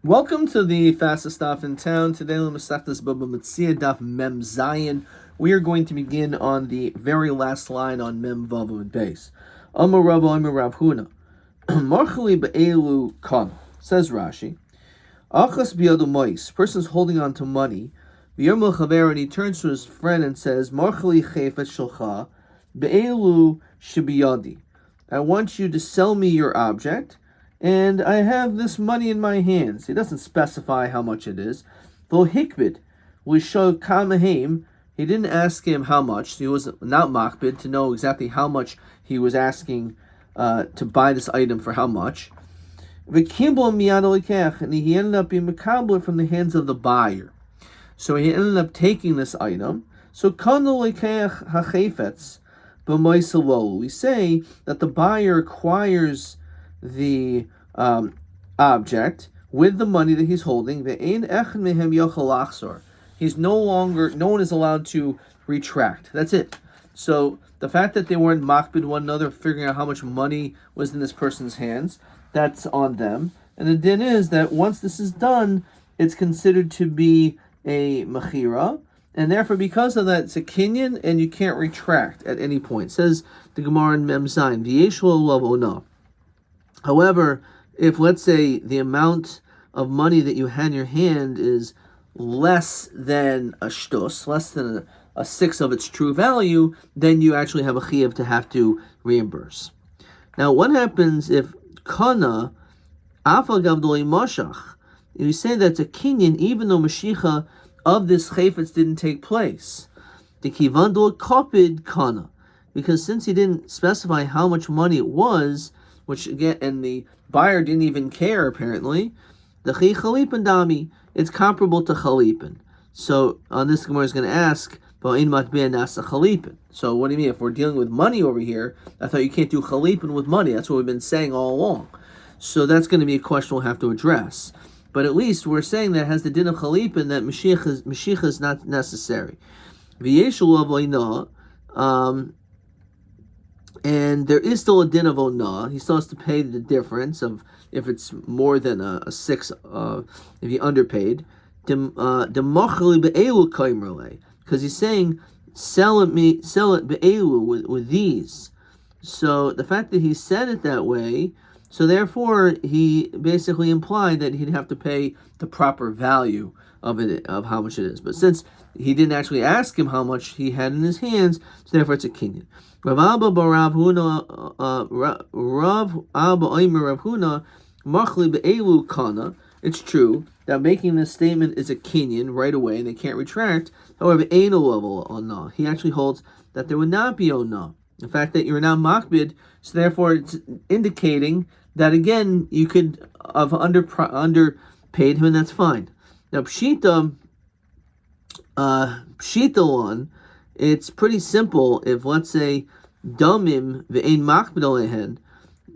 Welcome to the fastest stop in town. Today, Bava Metzia daf Mem Zayin. We are going to begin on the very last line on Mem Vav and base. Amar Rav Huna. Marchali be'elu kan. Says Rashi. Achas biyadu mois. Person's holding on to money. V'yomel chaver, and he turns to his friend and says, Marchali chefet shalcha be'elu shebiyadi. I want you to sell me your object, and I have this money in my hands. He doesn't specify how much it is. Though hikbid, we show kamahim. He didn't ask him how much. He was not makbid to know exactly how much he was asking to buy this item for how much. And he ended up being makabel from the hands of the buyer. So he ended up taking this item. So we say that the buyer acquires the object with the money that he's holding. He's no one is allowed to retract. That's it. So the fact that they weren't makbid one another, figuring out how much money was in this person's hands, that's on them. And the din is that once this is done, it's considered to be a mechira, and therefore because of that, it's a kinyan, and you can't retract at any point. It says the Gemara in Mem Zayin, v'yeshlo lavo. However, if let's say the amount of money that you had in your hand is less than a shtus, less than a sixth of its true value, then you actually have a chiyuv to have to reimburse. Now, what happens if kana afal gavdoli mashach? You say that's a kinyan even though mashicha of this chayfetz didn't take place. The kivandol kopid kana, because since he didn't specify how much money it was, which again, and the buyer didn't even care apparently, the chi chalipin dami, it's comparable to chalipin. So on this Gemara is going to ask, ba'in matbeh nasa chalipin. So what do you mean? If we're dealing with money over here, I thought you can't do chalipin with money. That's what we've been saying all along. So that's going to be a question we'll have to address. But at least we're saying that it has the din of chalipin, that mashiach is not necessary. V'yeshul avoyna, and there is still a din of onah. He still has to pay the difference of if it's more than a six, if he underpaid. Because he's saying sell it be'elu with these. So the fact that he said it that way, so therefore he basically implied that he'd have to pay the proper value of it, of how much it is. But since he didn't actually ask him how much he had in his hands, so therefore it's a kinyan. Rav Abba Oimer Rav Huna Machli be'elu kana. It's true that making this statement is a kinyan right away, and they can't retract. However, ain't a level onah. He actually holds that there would not be onah. The fact that you're not makbid, so therefore it's indicating that again you could have underpaid him, and that's fine. Now pshita one, it's pretty simple. If let's say damim ve'ein makbid alehen,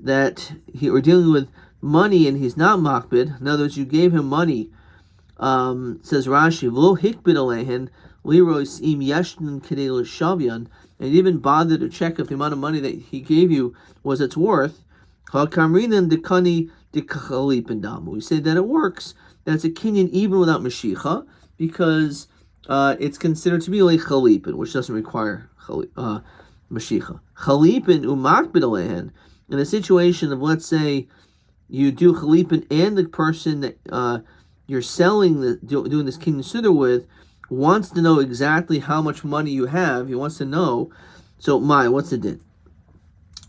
that we're dealing with money and he's not makbid. In other words, you gave him money. Says Rashi, v'lo hikbid alehen liros im yeshnin kedei l'shavyan, and he didn't bother to check if the amount of money that he gave you was its worth. Hakamrinan dekani dekachalipin damu. We say that it works. That's a kinyan even without mashicha, because it's considered to be like chalipin, which doesn't require mashicha. Chalipin umakbid alehen, in a situation of, let's say, you do chalipin and the person that you're selling, doing this kinyan sudar with, wants to know exactly how much money you have. He wants to know. So, what's the din?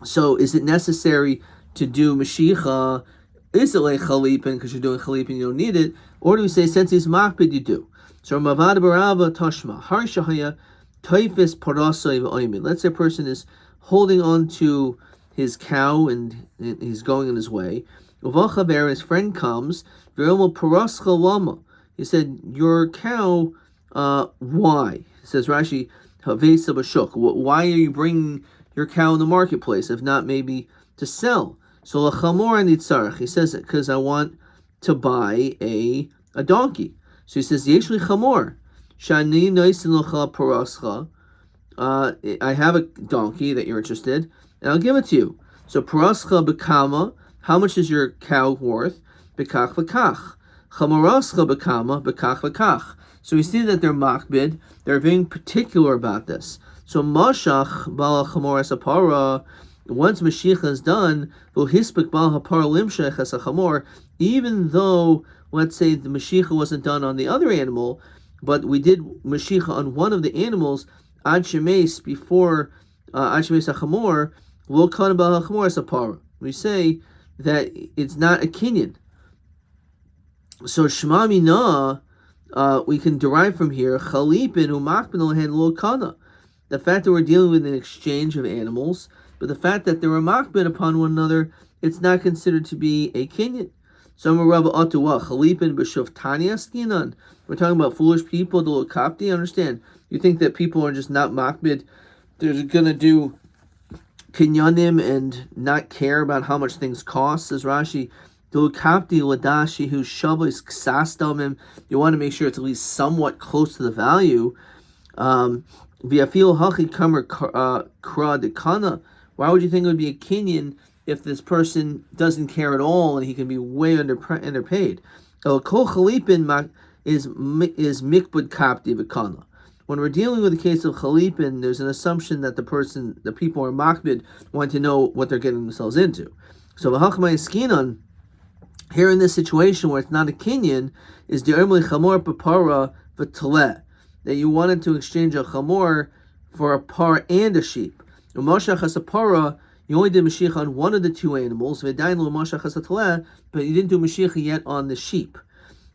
So, is it necessary to do mashicha? Is it like chalipin because you're doing chalipin, you don't need it? Or do we say, since he's makbid, you do? So, Mavad Barava Tashma, Harshahaya, Taifis Parasai V'Oimin. Let's say a person is holding on to his cow and he's going on his way. His friend comes, he said, your cow, why? Says Rashi, why are you bringing your cow in the marketplace, if not maybe to sell? So he says, because I want to buy a donkey. So he says, Yeshli chamor, shani noisin locha parascha. I have a donkey that you're interested, and I'll give it to you. So parascha bekama, how much is your cow worth? Bekach v'kach. Chamorascha bekama bekach bekach. So we see that they're makbid. They're being particular about this. So mashach bal chamoras apara. Once Mashiach is done, v'hispek bal hapar limshech as a chamor. Even though, let's say, the Mashiach wasn't done on the other animal, but we did Mashiach on one of the animals, ad shemes before ad shemes hachamor, lo kan bal hachamor sapara. We say that it's not a kinyan. So shema mina, we can derive from here chalipin umakbin lohen lo kana. The fact that we're dealing with an exchange of animals, but the fact that they were makbid upon one another, it's not considered to be a kinyan. So we're talking about foolish people, the lokapti. Understand? You think that people are just not makbid? They're gonna do kinyanim and not care about how much things cost. Says Rashi, the lokapti ladashi who shavos ksastamim. You want to make sure it's at least somewhat close to the value. V'afil hachi kamer kra dekana. Why would you think it would be a kinyan if this person doesn't care at all and he can be way underpaid? El kol chalipin is mikbud kapti v'kana. When we're dealing with the case of chalipin, there's an assumption that the people are makbid, want to know what they're getting themselves into. So v'hachmai skinan, here in this situation where it's not a kinyan, is the ermli chamor papara v'taleh, that you wanted to exchange a chamor for a par and a sheep. Umashach has a para, you only did Mashiach on one of the two animals, but you didn't do Mashiach yet on the sheep.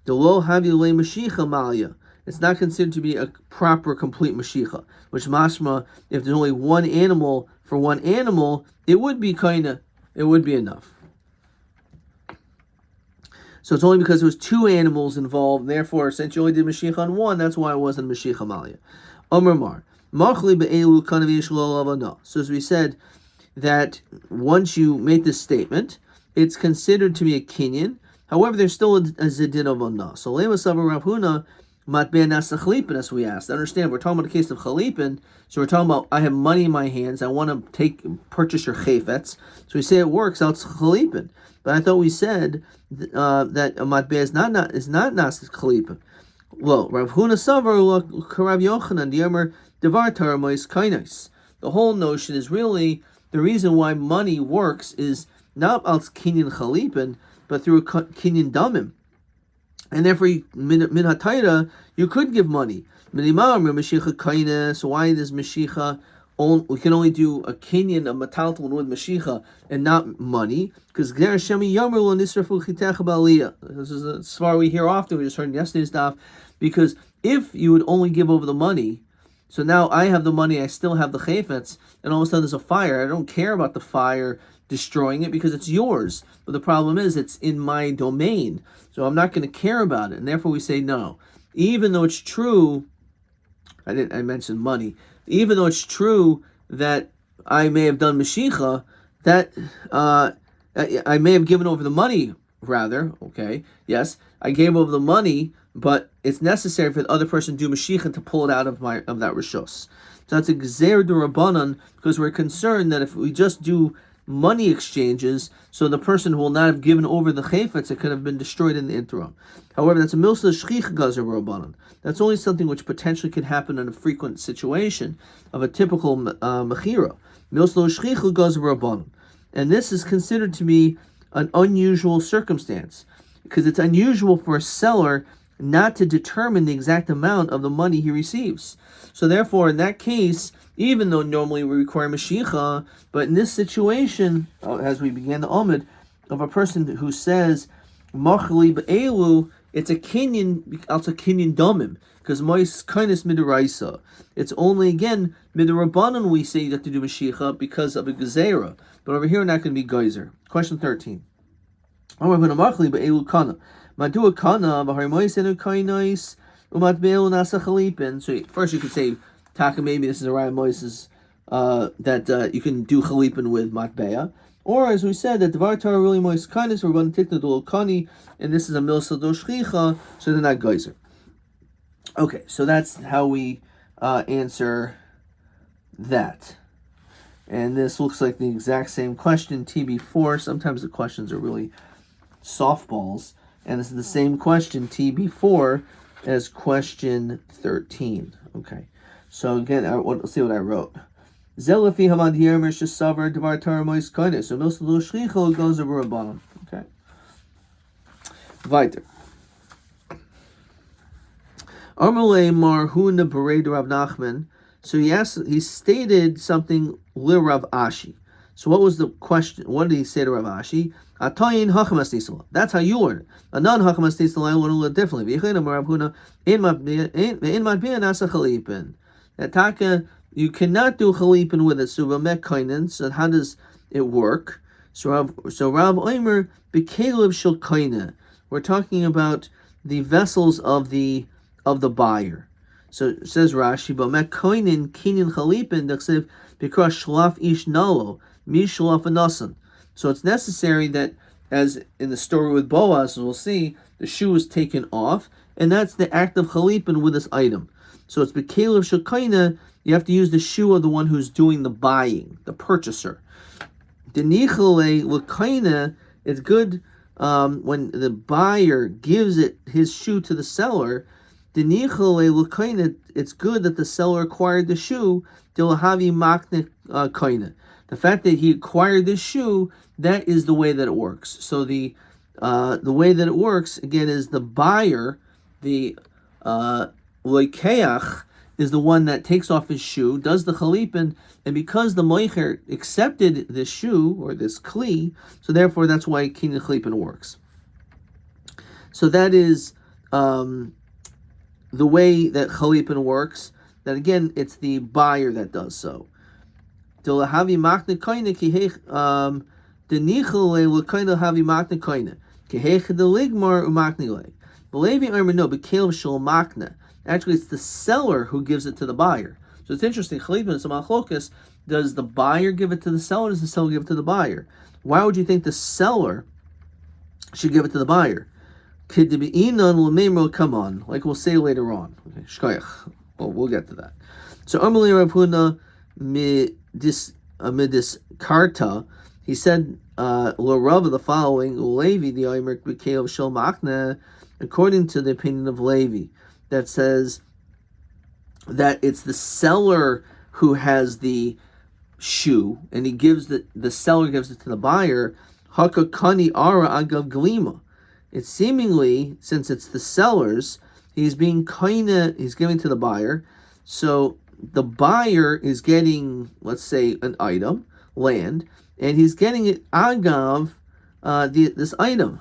The lo havi Mashiach malya. It's not considered to be a proper, complete Mashiach, which mashma, if there's only one animal for one animal, it would be enough. So it's only because there was two animals involved, therefore, since you only did Mashiach on one, that's why it wasn't Mashiach malya. Omer Mar. So as we said, that once you make this statement, it's considered to be a kinyan. However, there's still a zidin of anah. So lema savar Rav Huna matbe'eh nasa chalipin, as we asked. Understand, we're talking about the case of chalipin. So we're talking about I have money in my hands. I want to purchase your chayfetz. So we say it works out chalipin. But I thought we said that a matbe'eh is not nasa chalipin. Well, Rav Huna savar Rav Yochanan di'amar. The whole notion is really the reason why money works is not al kinyan chalipin, but through a kinyan damim, and therefore min hatayra you could give money. So why does mashicha? We can only do a kinyan, a metalton with mashicha, and not money, because this is a svar we hear often. We just heard in yesterday's daf, because if you would only give over the money. So now I have the money, I still have the chayfetz, and all of a sudden there's a fire. I don't care about the fire destroying it because it's yours. But the problem is it's in my domain, so I'm not going to care about it. And therefore we say no. Even though it's true, I mentioned money. Even though it's true that I may have done Mashicha, that I may have given over the money, rather, okay, yes, I gave over the money, but it's necessary for the other person to do Mashiach to pull it out of that Rishos. So that's a Gzer D'Rabbanan, because we're concerned that if we just do money exchanges, so the person will not have given over the Chayfetz, it could have been destroyed in the interim. However, that's a Milsa Shchich Gazer Rabbanan. That's only something which potentially could happen in a frequent situation of a typical Mechira. Milsa Shchich Gazer Rabbanan. And this is considered to be an unusual circumstance, because it's unusual for a seller not to determine the exact amount of the money he receives. So therefore, in that case, even though normally we require Mashiach, but in this situation, as we began the Omid, of a person who says, Machli Be'elu, it's a kinyan domim, because Mois kindness midiraisa. It's only, again, midirabanan we say you have to do Mashiach because of a gezerah. But over here, we're not going to be geyser. Question 13. Machli Be'elu kana. Madua kana v'harimois enu kainais umat be'elu nasa chalipin. So first you could say, Taka, maybe this is a Ryan Moises that you can do chalipin with matbeya. Or as we said, that Dvar Torah really moist kindness, we're going to take the Dolokani, and this is a Milsa Doshchicha, so they're not geyser. Okay, so that's how we answer that. And this looks like the exact same question, TB4. Sometimes the questions are really softballs. And this is the same question, TB4, as question 13. Okay. So again, let's see what I wrote. Zelafi hamad yermer shesavar devar taramois koine. So most of the shlicho goes over a bottom. Okay. Weiter. Armale mar huna bered Rav Nachman. So he stated something li Rav Ashi. So what was the question? What did he say to Rav Ashi? Atayin hachamas nisala. That's how you learn it. A non-hachamas nisala, I want to learn differently. Ataka, you cannot do chalipin with it. So Ramek kainin. So how does it work? So Rav Omer bekelev shel kaina. We're talking about the vessels of the buyer. So it says Rashi, Bamek kainin kinyan chalipin dachsev because shlaf ish nalo mi shlaf anasan. So it's necessary that, as in the story with Boaz, we'll see, the shoe is taken off, and that's the act of chalipin with this item. So it's bekelev shel kaina. You have to use the shoe of the one who's doing the buying, the purchaser. Denichale l'kaina, it's good when the buyer gives his shoe to the seller. Denichale l'kaina, it's good that the seller acquired the shoe. Dilahavi makne kaina. The fact that he acquired this shoe, that is the way that it works. So the way that it works again is the buyer, the loikeach, is the one that takes off his shoe, does the chalipin, and because the moicher accepted this shoe or this kli, so therefore that's why kinyan chalipin works. So that is the way that chalipin works. That again, it's the buyer that does so. Dilahavi makne koine kihech denichale l'koine havi makne koine kihech deligmar umakne le. Belevi armor no bekel shel makne. Actually, it's the seller who gives it to the buyer. So it's interesting. Chalipin is a machlokas. Does the buyer give it to the seller? Or does the seller give it to the buyer? Why would you think the seller should give it to the buyer? Come on, like we'll say later on. Okay, well, we'll get to that. So Amalei Rav Huna midis karta. He said, "L'Rav the following Levi the Omer b'keil shel machne," according to the opinion of Levi, that says that it's the seller who has the shoe, and he gives the seller gives it to the buyer. Hakakani ara agav glima. It's seemingly, since it's the seller's, he's being he's giving to the buyer. So the buyer is getting, let's say, an item, land, and he's getting it agav this item.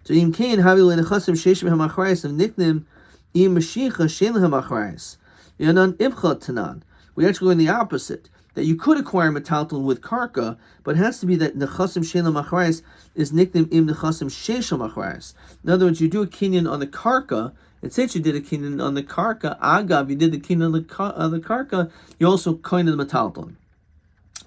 So im kain havi lenechasim sheishim hamachrayis of niknim im mashicha shein hamachrayis yanan ibcha tanan. We actually learn the opposite, that you could acquire metalton with karka, but it has to be that nechasim shein hamachrayis is niknim im nechasim sheish hamachrayis. In other words, you do a kinyan on the karka. And since you did a kinyan on the karka, agav, you did the kinyan on the karka, you also coined the metalton.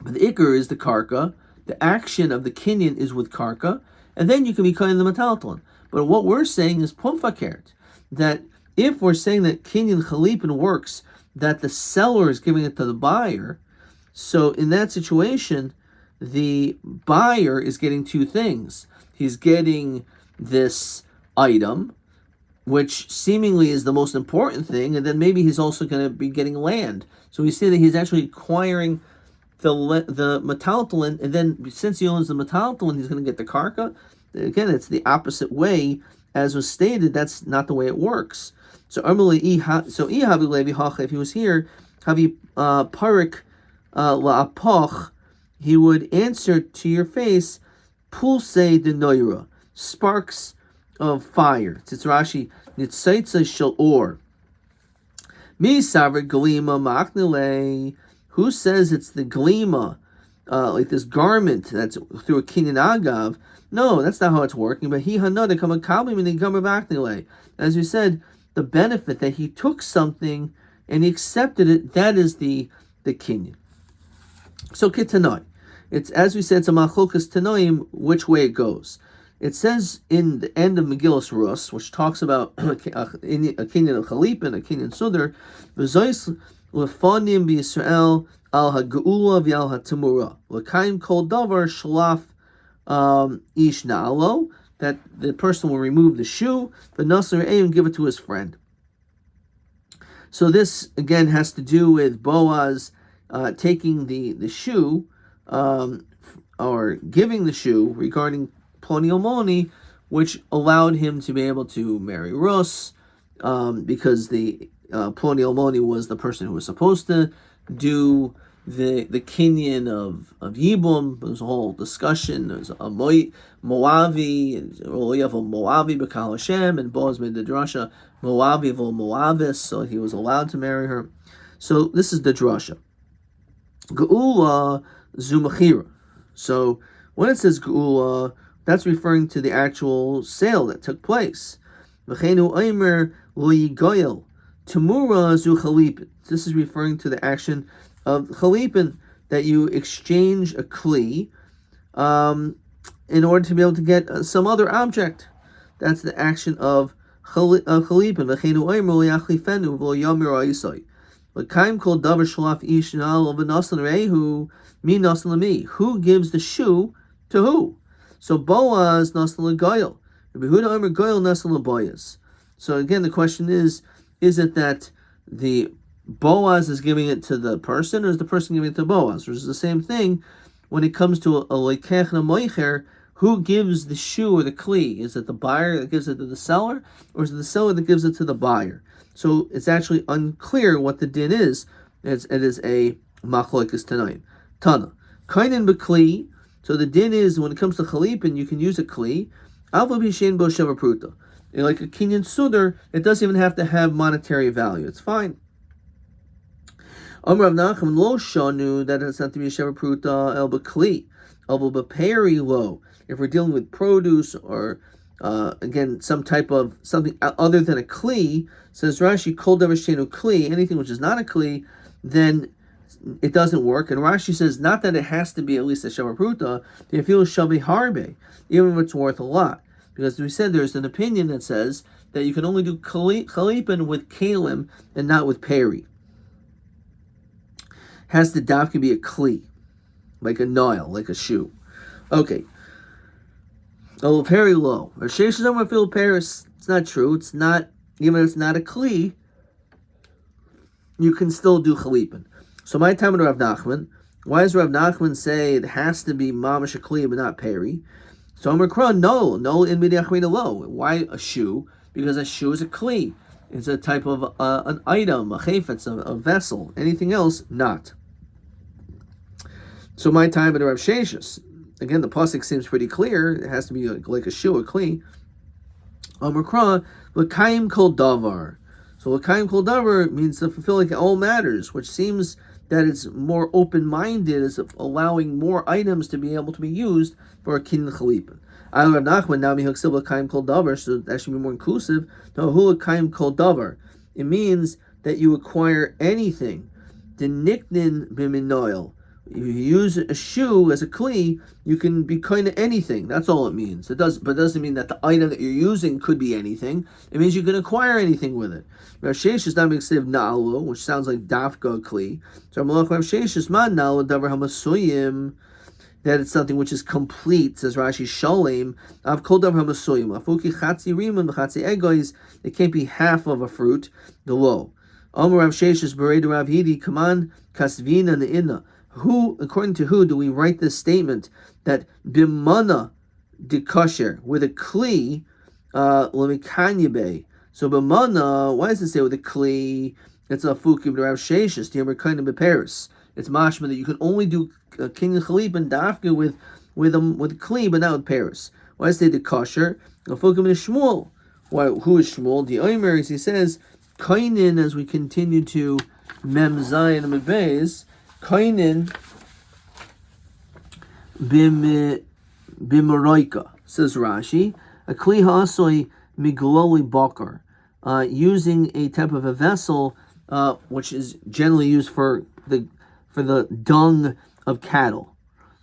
But the ikar is the karka. The action of the kinyan is with karka, and then you can be coined the metalton. But what we're saying is pumfakert, that if we're saying that kinyan chalipin works, that the seller is giving it to the buyer, so in that situation, the buyer is getting two things. He's getting this item, which seemingly is the most important thing, and then maybe he's also going to be getting land. So we see that he's actually acquiring the metalton, and then since he owns the metalton, he's going to get the karka. Again, it's the opposite way, as was stated. That's not the way it works. So Ihavi Levi Hacha, if he was here, Havi Parik La'apoch, he would answer to your face, Pulse de Noira, sparks of fire. It's Rashi, Nitzaitza shel or. Mi saver glima maknele. Who says it's the glima, like this garment that's through a kinyan agav? No, that's not how it's working. But he hanada kama kabim and kama maknele. As we said, the benefit that he took something and he accepted it, that is the kinyan. So kitanoi. It's, as we said, it's a machlokas tanoim, which way it goes. It says in the end of Megillas Rus, which talks about a kinyan of chalipin, a kinyan sudar, v'zois lefanim b'Yisrael al ha'geula v'al ha'temura l'kaim kol davar shlaf ish na'alo, that the person will remove the shoe, but Nasr and give it to his friend. So this again has to do with Boaz taking the shoe, or giving the shoe regarding Ploni Almoni, which allowed him to be able to marry Rus, because the Ploni Almoni was the person who was supposed to do the kinyan of Yibum. There was a whole discussion. There's a Moavi, you have a Moavi B'Kal Hashem, and Boaz made the drasha Moavi of Moavis, so he was allowed to marry her. So this is the drasha. Geula Zumachira. So when it says Geula, that's referring to the actual sale that took place. V'cheinu Eimer Lo Yigoyel Tamura Zu Chalipin. This is referring to the action of Chalipin, that you exchange a kli in order to be able to get some other object. That's the action of Chalipin. V'cheinu Eimer Lo Yachlifenu V'lo Yomi Ra'isai. L'kaim kol davar shalaf ish nal of nasan rehu mi nasan lami. Who gives the shoe to who? So Boaz nasan l'goyel. Behuda Omer goyel nasan l'boyaz. So again, the question is it that the Boaz is giving it to the person, or is the person giving it to Boaz? Or is it the same thing when it comes to a leikech and a moicher? Who gives the shoe or the kli? Is it the buyer that gives it to the seller, or is it the seller that gives it to the buyer? So it's actually unclear what the din is. It is a machlokes tanaim. Tana. Kainin b'kli. So the din is, when it comes to chalipin, you can use a kli. Alva b'shein bo sheva pruta. Like a kinyan sudar, it doesn't even have to have monetary value. It's fine. Amar Rav Nachman lo shanu, that it's not to be a sheva pruta el b'kli. Alva b'peri lo. If we're dealing with produce, or again, some type of something other than a kli, says Rashi, kol davar sheinu kli, anything which is not a kli, then it doesn't work. And Rashi says, not that it has to be at least a sheva pruta, they feel shavi harbe, even if it's worth a lot. Because we said there's an opinion that says that you can only do chalipin with kalim and not with peri. Has the dafka be a kli, like a nail, like a shoe. Okay. Oh, very low. Paris. It's not true. It's not, even if it's not a kli, you can still do chalipin. So my time with Rav Nachman. Why does Rav Nachman say it has to be mamash a kli but not peri? So I'm Kran, no in midiachrina low. Why a shoe? Because a shoe is a kli. It's a type of an item, a chayfetz, a vessel. Anything else, not. So my time with Rav Sheshis. Again, the pasuk seems pretty clear. It has to be like a shoe, a kli. Amar l'kaim kol davar. So l'kaim kol davar means to fulfill like all matters, which seems that it's more open-minded, as allowing more items to be able to be used for a kin chalipin. I Rav Nachman now mihaksil l'kaim kol davar, so that should be more inclusive. No, hu l'kaim kol davar. It means that you acquire anything. The niknin b'minoil. You use a shoe as a kli, you can be kind of anything. That's all it means. But it doesn't mean that the item that you're using could be anything. It means you can acquire anything with it. Rav Sheish is not miksiv na'alu, which sounds like dafka kli. So Rav Sheish is man na'alu davar hamasuyim, that it's something which is complete. Says Rashi Shalem av kol davar hamasuyim afuki chatzi rimun v'chatzi egois. It can't be half of a fruit. The low. Amar Rav Sheish is bereid Rav Hidi kaman kasvina ne'inna. Who, according to who, do we write this statement that bimana de kosher with a kli lemikanyebe? So bimana, why does it say with a kli? It's a fukim Rav Sheshis the Amar kind of beparis. It's mashma that you can only do king chalip and dafka with kli, but not with paris. Why does it say the kosher? A fukim is Shmuel. Why? Who is Shmuel? The Omer, as he says, kainin, as we continue to mem zayin and mebeis. Kainin bimaraika, says Rashi, a kli ha'asoi migloli bakar, using a type of a vessel which is generally used for the dung of cattle.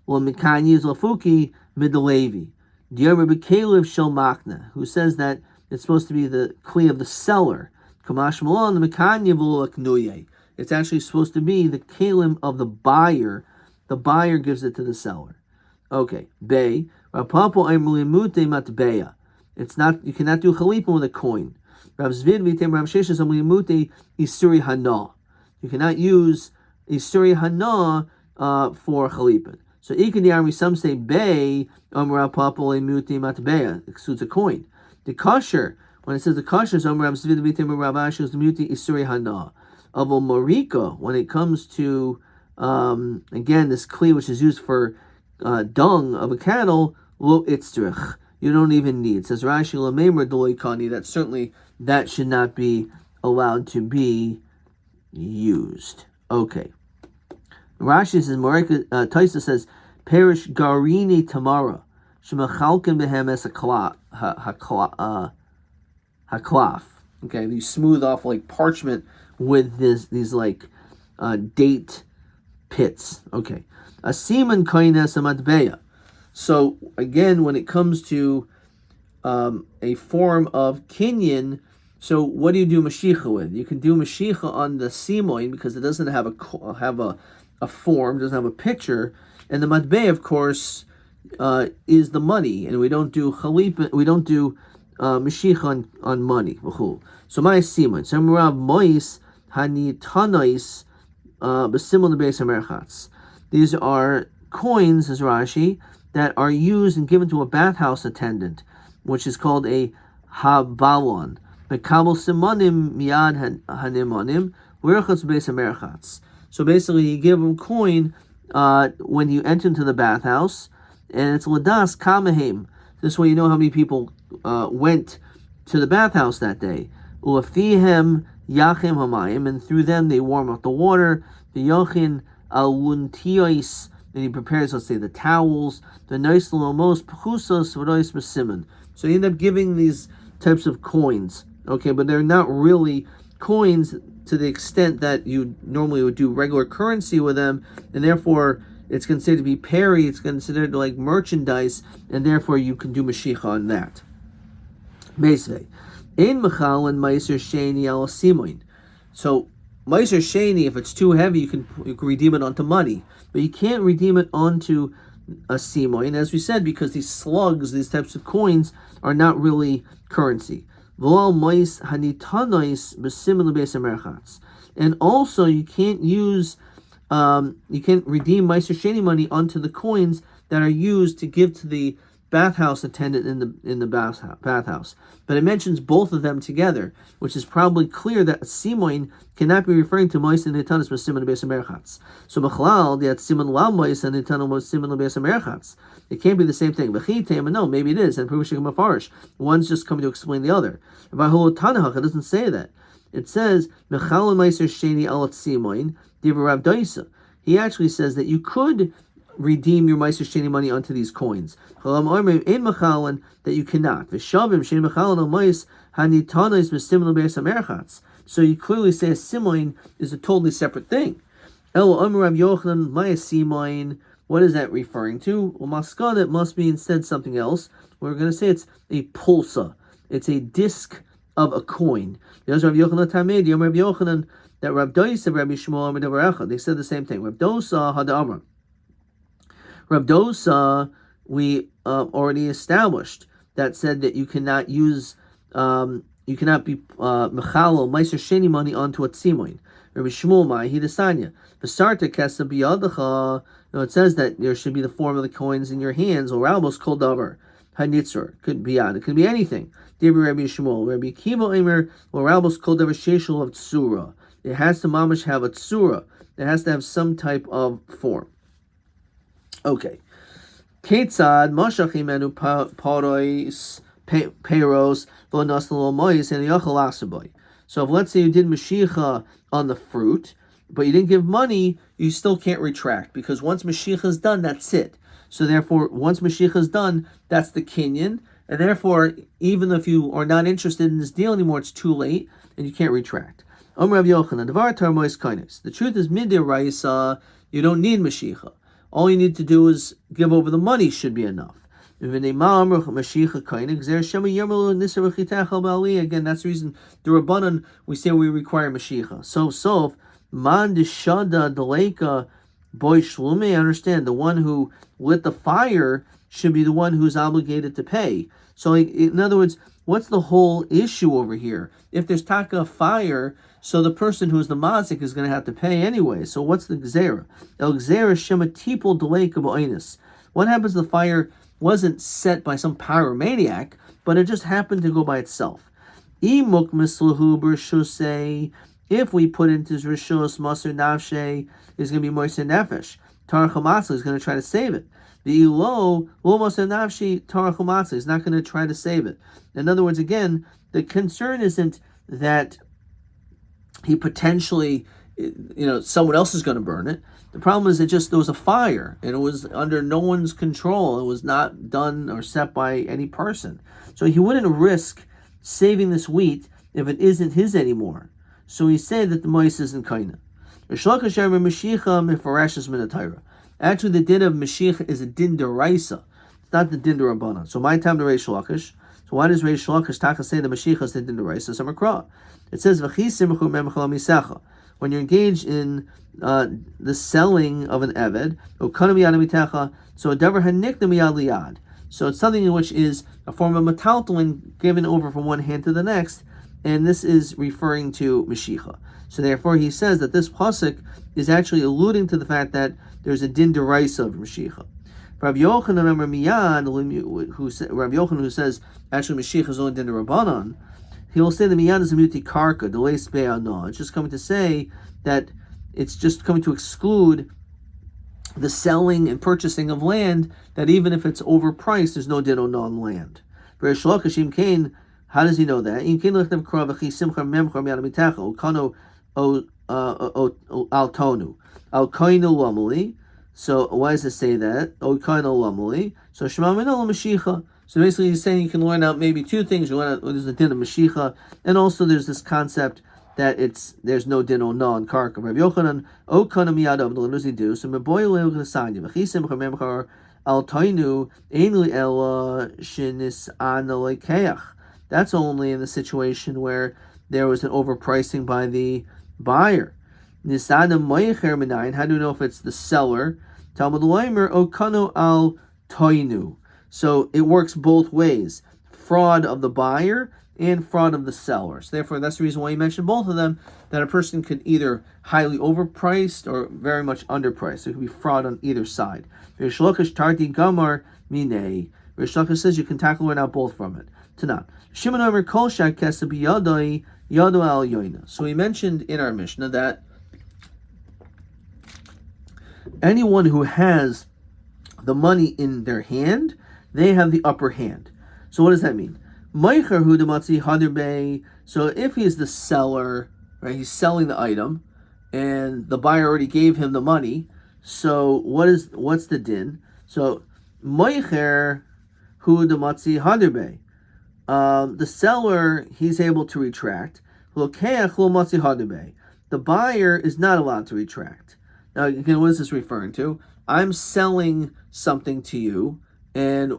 Well, mikani is lafuki midalevi. Diyomer b'kelev shel makna, who says that it's supposed to be the kli of the seller. Kamash malon the mikani v'lo aknuye. It's actually supposed to be the kalim of the buyer. The buyer gives it to the seller. Okay. Bay. Rapapo Aimlimute Matbeya. It's not, you cannot do Chalipa with a coin. Rav Zvid Vitem Rav Sheshes Amlimute Isuri Hana. You cannot use Isuri Hana for Chalipa. So Ikadiyami, some say Bay Rapapo Aimlimute Matbeya. Excludes a coin. The kosher, when it says the kosher, is Rav Zvid Vitem Rav Sheshes Amlimute Isuri Hana. Avo Marika, when it comes to again, this kli which is used for dung of a cattle, lo itzrich. You don't even need. It says Rashi lamemer doloikani. That certainly that should not be allowed to be used. Okay. Rashi says Marika. Taisa says perish garini tamara shemachalkin behem es haklaf. Okay, you smooth off like parchment with these like date pits. Okay. A semen koines amatbeya. So again, when it comes to a form of kinyan, so what do you do mashicha with? You can do mashicha on the simoin because it doesn't have a form, doesn't have a picture, and the matbeya, of course, is the money, and we don't do chalipa, we don't do mashicha on money. So my simoin, some rav mois hanitanois b'simon beis hamerchatz. These are coins, says Rashi, that are used and given to a bathhouse attendant, which is called a habalon. Mekabel simonim miyad hanimonim l'irchatz beis hamerchatz. So basically, you give them coin when you enter into the bathhouse, and it's ladas kamahem. This way, you know how many people went to the bathhouse that day. Ulefihem yachim hamayim, and through them they warm up the water. The yochin aluntios, and he prepares, let's say, the towels. The nice lomos pchusos v'rois b'simon. So you end up giving these types of coins, okay, but they're not really coins to the extent that you normally would do regular currency with them, and therefore it's considered to be peri. It's considered like merchandise, and therefore you can do mashicha on that. Basically. In Mechal and Meiser Sheni al Simoin. So Meiser Sheni, if it's too heavy, you can redeem it onto money, but you can't redeem it onto a Simoin, as we said, because these slugs, these types of coins, are not really currency. And also, you can't use, you can't redeem Meiser Sheni money onto the coins that are used to give to the bathhouse attendant in the bathhouse. But it mentions both of them together, which is probably clear that simoin cannot be referring to mois and nitanos with simon beis merchatz. So b'chalal that simon la mois and nitanos with simon beis merchatz. It can't be the same thing. No, maybe it is. And mafarish. One's just coming to explain the other. It doesn't say that. It says mechal meiser sheni alat simoin diva Rav Daisa. He actually says that you could redeem your Meiser Sheni money onto these coins. That you cannot. So you clearly say a simoin is a totally separate thing. What is that referring to? Well, maskana, it must be instead something else. We're going to say it's a pulsa. It's a disc of a coin. There's Rav Yochanan Tamed, Rav Yochanan, that Rav Dosa, Rabbi Shmuel, they said the same thing. Rav Dosa had Amar. Rav Dosa, we already established that said that you cannot use, you cannot be mechalo meiser sheni money onto a tzimoin. Rabbi Shmuel Mai he desanya v'sarta kesa biyadacha. It says that there should be the form of the coins in your hands. Or rabos kol davar hanitzur could be on. It could be anything. Dear Rabbi Shmuel, Rabbi Kiva Eimer or rabos kol davar sheshul of tzura. It has to mamash have a tzura. It has to have some type of form. Okay. Ketzad mashachimenu parois peiros lo naslo mois and yachal asaboy. So if let's say you did mashicha on the fruit, but you didn't give money, you still can't retract because once mashicha is done, that's it. So therefore, once mashicha is done, that's the kinyan, and therefore, even if you are not interested in this deal anymore, it's too late and you can't retract. Rav Yochanan, devar tar mois kainis. The truth is midir raisa, you don't need mashicha. All you need to do is give over the money should be enough. Again, that's the reason the Rabbanan, we say we require Mashiach. So, man deshada deleka boy shlume, I understand, the one who lit the fire, should be the one who's obligated to pay. So in other words, what's the whole issue over here? If there's taka fire, so the person who's the mazik is going to have to pay anyway. So what's the gzera? El gzera shema tipul delay kaboinis. What happens if the fire wasn't set by some pyromaniac, but it just happened to go by itself? Imuk mislahu b'rshusei. If we put into his rishus maser nafshe, is going to be moiser nefesh. Tarach hamatzah is going to try to save it. The lo maser nafshi tarach hamatzah is not going to try to save it. In other words, again, the concern isn't that he potentially, someone else is going to burn it. The problem is there was a fire, and it was under no one's control. It was not done or set by any person. So he wouldn't risk saving this wheat if it isn't his anymore. So he said that the mois isn't kaina. Actually, the din of Mashiach is a din deraisa. It's not the din derabanan. So my time to Reish Lakish. So why does Reish Lakish taka say the Mashiach is the din deraisa? So Makra. It says when you're engaged in the selling of an eved, so a davar hanikna miyad liyad. So it's something in which is a form of metaltalin given over from one hand to the next, and this is referring to Mashiach. So therefore he says that this pasuk is actually alluding to the fact that there's a din deraisa of Mashiach. Rabbi Yochanan, who says actually Mashiach is only din derabanan, he will say the miyad is a muti karka, delay no. It's just coming to say that it's just coming to exclude the selling and purchasing of land, that even if it's overpriced, there's no din on land. How does he know that? So why does it say that? So Shema Minol Mashiach. So basically he's saying you can learn out maybe two things. You learn out there's a din of Mashiach, and also there's this concept that there's no din on karka. Rabbi Yochanan kana miyadav. What does he do? So meboyle l'sanya v'chisim chamemchar al tainu einli ela shinis analekeach. That's only in the situation where there was an overpricing by the buyer. Nisana moicher minayin. How do you know if it's the seller? Talmud Leimer okano al tainu. So it works both ways: fraud of the buyer and fraud of the seller. So therefore, that's the reason why you mentioned both of them, that a person could either highly overpriced or very much underpriced. So it could be fraud on either side. Rish Lakish tarti gamar minei. Rish Lakish says you can tackle out both from it. Tanan. Shimon Omer kol shak kesa biyadoi yado al yoina. So we mentioned in our Mishnah that anyone who has the money in their hand, they have the upper hand. So what does that mean? So if he's the seller, right, he's selling the item, and the buyer already gave him the money, so what's the din? So the seller, he's able to retract. The buyer is not allowed to retract. Now, again, what is this referring to? I'm selling something to you, and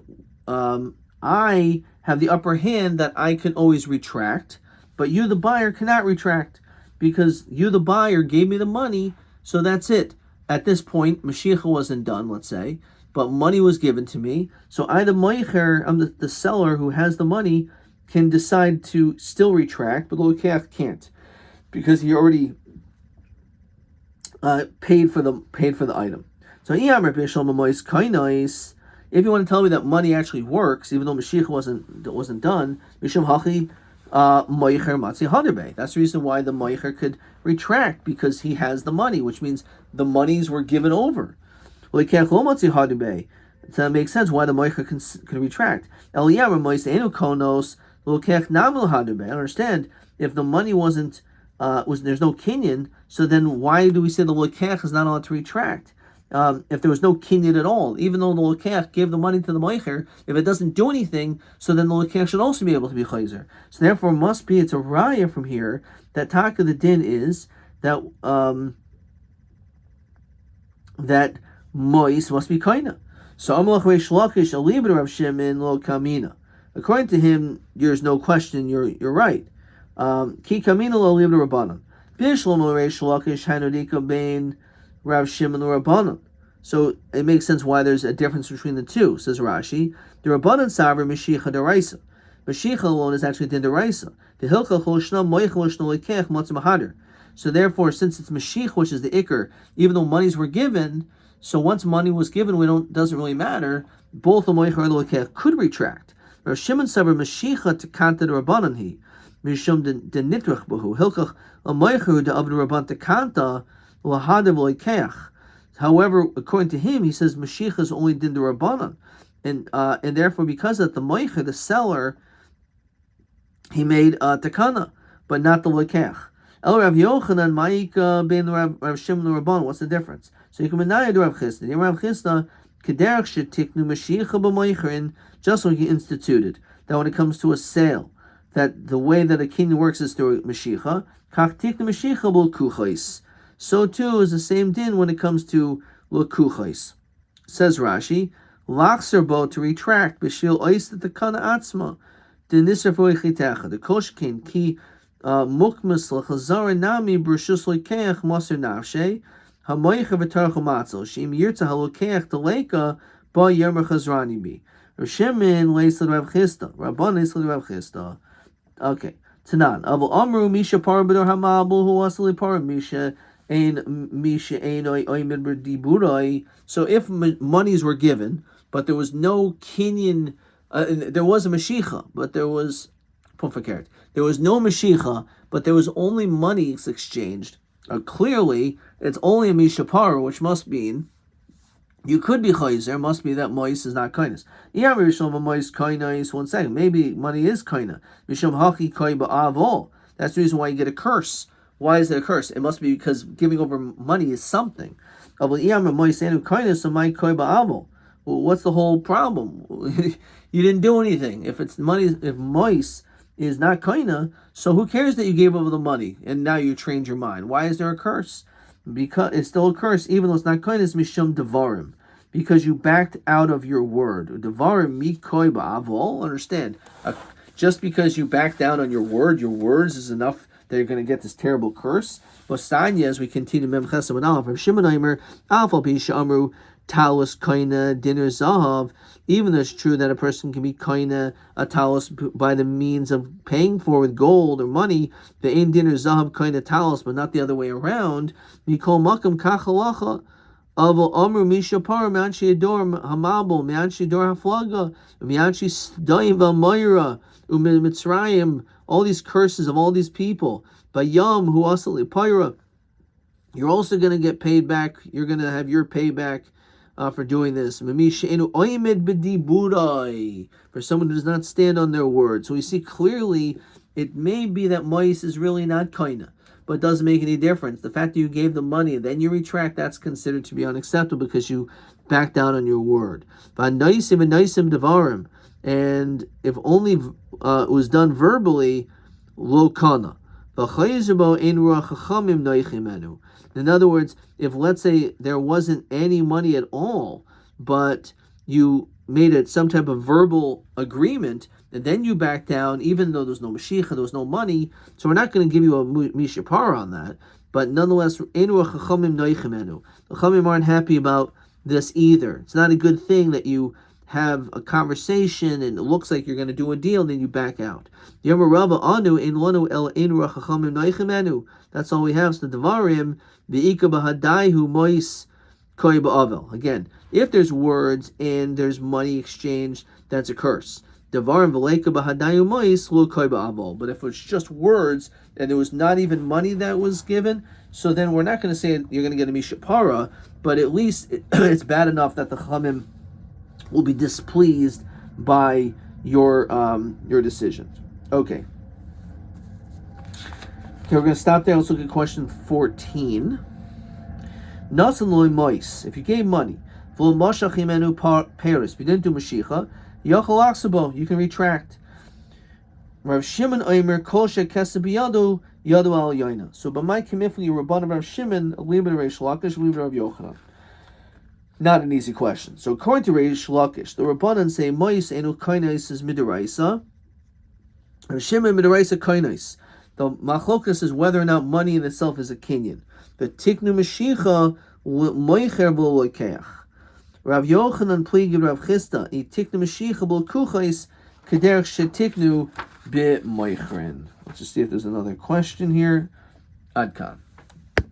I have the upper hand that I can always retract, but you, the buyer, cannot retract because you, the buyer, gave me the money, so that's it. At this point, Mashiach wasn't done, let's say, but money was given to me, so I, the moicher, I'm the seller who has the money, can decide to still retract, but the lokeach can't because he already paid for the item. So if you want to tell me that money actually works, even though Mashiach wasn't done, that's the reason why the moicher could retract, because he has the money, which means the monies were given over. So that makes sense why the moicher can retract. I understand if the money wasn't there's no kinyan, so then why do we say the lokeach is not allowed to retract? If there was no kinyan at all, even though the lokeach gave the money to the moicher, if it doesn't do anything, so then the lokeach should also be able to be chayzer. So therefore, it's a raya from here that taka the din is that that mois must be kaina. So Amalach Reish Lakish alibra Rav Shimon lo kamina. According to him, there's no question. You're right. Ki kamina lo libra rabbanon. Bishlam Reish Lakish hanodika bein Rav Shimon Rabbanon. So it makes sense why there's a difference between the two, says Rashi. The Rabbanan Saver Mashiach Deraisa. Mashiach alone is actually Din Deraisa. The Hilcha Choshna Moichel Shno Lekech Matzah Mahader. So therefore, since it's Mashiach, which is the Iker, even though monies were given, so once money was given, doesn't really matter. Both the Moichel and the Lekech could retract. Rav Shimon Saver Mashiach to Kanta the Rabbanan he. Mishum de Nitrach Bahu Hilchach Amoichu de Avnu Rabban to Kanta Lahadav Lekech. However, according to him, he says Mashiach is only Din the Rabbanan. And therefore, because of the Moicha, the seller, he made takana, but not the lekech. El Rav Yochanan Ma'ika ben Rav Shimon Rabban. What's the difference? So you can menaya to Rav Chisda. The Rav Chisda kederach shetiknu Mashiach b'moicherin, just like he instituted that when it comes to a sale, that the way that a king works is through Mashiach. Kach tiknu Mashiach b'kuchais. So too is the same din when it comes to l'kuchais. Says Rashi. Lachser bo to retract b'shil ois the kana atzma the nisar v'oichitecha the koshkin ki mukmas l'chazar nami b'rishus l'keach maser nafshe hamoicha v'tarach u'matzel sheim yirtza halokeach deleka ba yermer chazrani bi Rav Shimon leis l'Rav Chisda Rabban leis l'Rav Chisda. Okay, Tanan avol amru misha par b'dor hamabel hu asli par misha ein oimid b'diburai. So if monies were given, but there was no kinyan, there was a Mashiach, but there was there was no Mashiach, but there was only money exchanged. Clearly, it's only a Mishapara, which must mean you could be Chayzer, must be that Mois is not kindness. One second, maybe money is kindness. Misham Haki Koi Ba'avol. That's the reason why you get a curse. Why is it a curse? It must be because giving over money is something. Well, what's the whole problem? You didn't do anything. If it's money, if mois is not kaina, so who cares that you gave over the money and now you trained your mind? Why is there a curse? Because it's still a curse, even though it's not kaina. It's mishum devarim, because you backed out of your word. Devarim mikoi ba'avol. Understand? Just because you backed out on your words is enough that you're going to get this terrible curse. Bosanya, as we continue, Mem Chesed and Aleph, Shimon Aimer, Alpha Pisha Amru. Talus kaina dinner zahav. Even though it's true that a person can be kaina a talus by the means of paying for with gold or money, the ain dinner zahav kaina talus, but not the other way around. Mikol makam kachalacha aval amru mishapar me'anshi ador hamabel me'anshi ador haflaga me'anshi sdaim v'mayra u'mitzrayim. All these curses of all these people. Bayam hu asali pyra. You're also going to get paid back. You're going to have your payback for doing this. For someone who does not stand on their word. So we see clearly it may be that mois is really not kaina, but it doesn't make any difference. The fact that you gave the money and then you retract, that's considered to be unacceptable because you backed down on your word. And if only it was done verbally, lo kana. In other words, if let's say there wasn't any money at all, but you made it some type of verbal agreement, and then you back down, even though there's no Mashiach, there was no money, so we're not going to give you a Mishapar on that, but nonetheless, the Chachamim aren't happy about this either. It's not a good thing that you have a conversation and it looks like you're going to do a deal, and then you back out. That's all we have. So the Devarim, again, if there's words and there's money exchanged, that's a curse. But if it's just words and there was not even money that was given, so then we're not going to say you're going to get a Mishapara, but at least it's bad enough that the Chachamim will be displeased by your decisions. Okay, we're going to stop there. Let's look at question 14. Nasan loy mois. If you gave money, v'lo mashach imenu paris, you didn't do mashicha, yachal aksabo, you can retract. Rav Shimon Omer kol shekesa biyado yado al yoina. So, by my commitment, you Rabban of Rav Shimon, a little bit of Reish Lakish, a little bit of Rav Yochanan. Not an easy question. So, according to Reish Lakish, the Rabbanan say mois enu kainais is midiraisa. Rav Shimon midiraisa kainais. The machlokas is whether or not money in itself is a kinyan. The tiknu mashicha moicher bo loikeach. Rav Yochanan pligid Rav Chisda I tiknu mashicha bo kuchais kederach shetiknu be moichrin. Let's just see if there's another question here. Adkan.